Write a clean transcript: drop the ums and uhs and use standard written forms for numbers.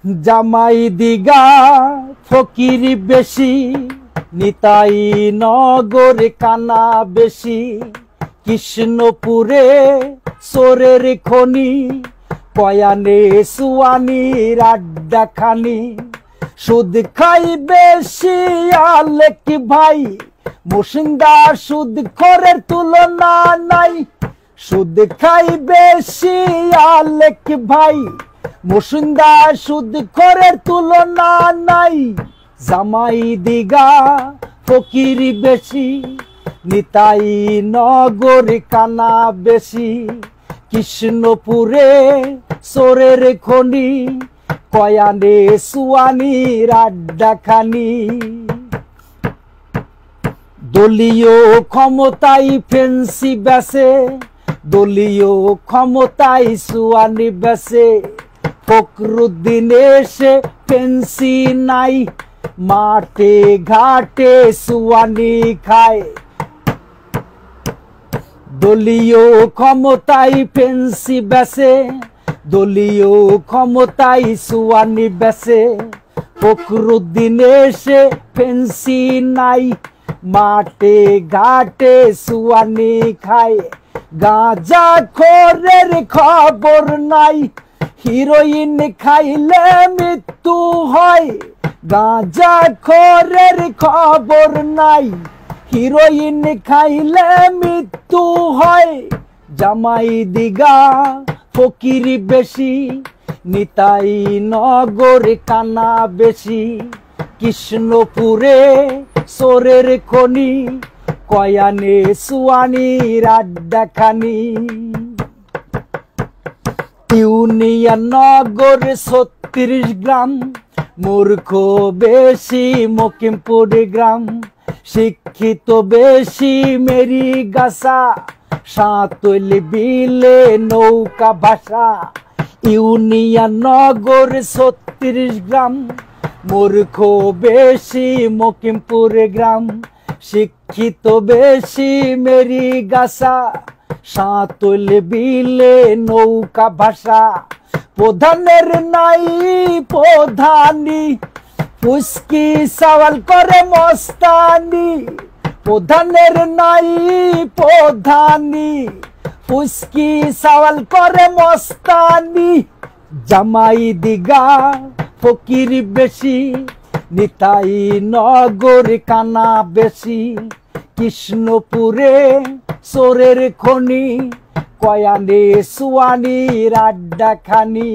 জামাই দিগা ফকির বেশি, নিতাই নগর কানা বেশি। কৃষ্ণপুরে সোরের খনি, কয়ানে সুয়ানির আড্ডা খানি। সুদ খাই বেশি আলেক ভাই, মুসিন্দা সুদ খোরের তুলনা নাই। সুদ খাই বেশি আলেক ভাই, মুসিন্দা সুদ খোরের তুলনা নাই। জামাই দিগা ফকির বেশি, নিতাই নগর কানা বেশি। কৃষ্ণপুরে সোরের খনি, কয়ানে সুয়ানির আড্ডা খানি। দলীয় ক্ষমতায় ফেন্সি বেসে, দলীয় ক্ষমতায় সুয়ানি বেসে। ফখরুদ্দিন এসে ফেন্সি নাই, মাঠে ঘাটে সুয়ানি খায়। দলীয় ক্ষমতায় ফেন্সি বেসে, দলীয় ক্ষমতায় সুয়ানি বেসে। ফখরুদ্দিন এসে ফেন্সি নাই, মাঠে ঘাটে সুয়ানি খায়। গাঁজা খোরের খবর নাই, হিরোইন খাইলে মৃত্যু হয়। গাঁজা খোরের খবর নাই, হিরোইন খাইলে মৃত্যু হয়। জামাই দিগা ফকির বেশি, নিতাই নগর কানা বেশি। কৃষ্ণপুরে সোরের খনি, কয়ানে সুয়ানির আড্ডা খানি। ইউনিয়ন নগর ৩৬ গ্রাম, মূর্খ বেশি মকিমপুর গ্রাম। শিক্ষিত বেশি মেরি গাছা, সাঁতল বিলে নৌকা ভাষা। ইউনিয়ন নগর ৩৬ গ্রাম, মূর্খ বেশি মকিমপুর গ্রাম। শিক্ষিত বেশি মেরি গাছা, সাঁতল বিলে নৌকা ভাষা। প্রধানের নাই প্রধানী, ফুসকি সওয়াল করে মস্তানি। প্রধানের নাই প্রধানী, ফুসকি সওয়াল করে মস্তানি। জামাই দিগা ফকির বেশি, নিতাই নগর কানা বেশি। কৃষ্ণপুরে সোরের খনি, কয়ানে সুয়ানির আড্ডা খানি।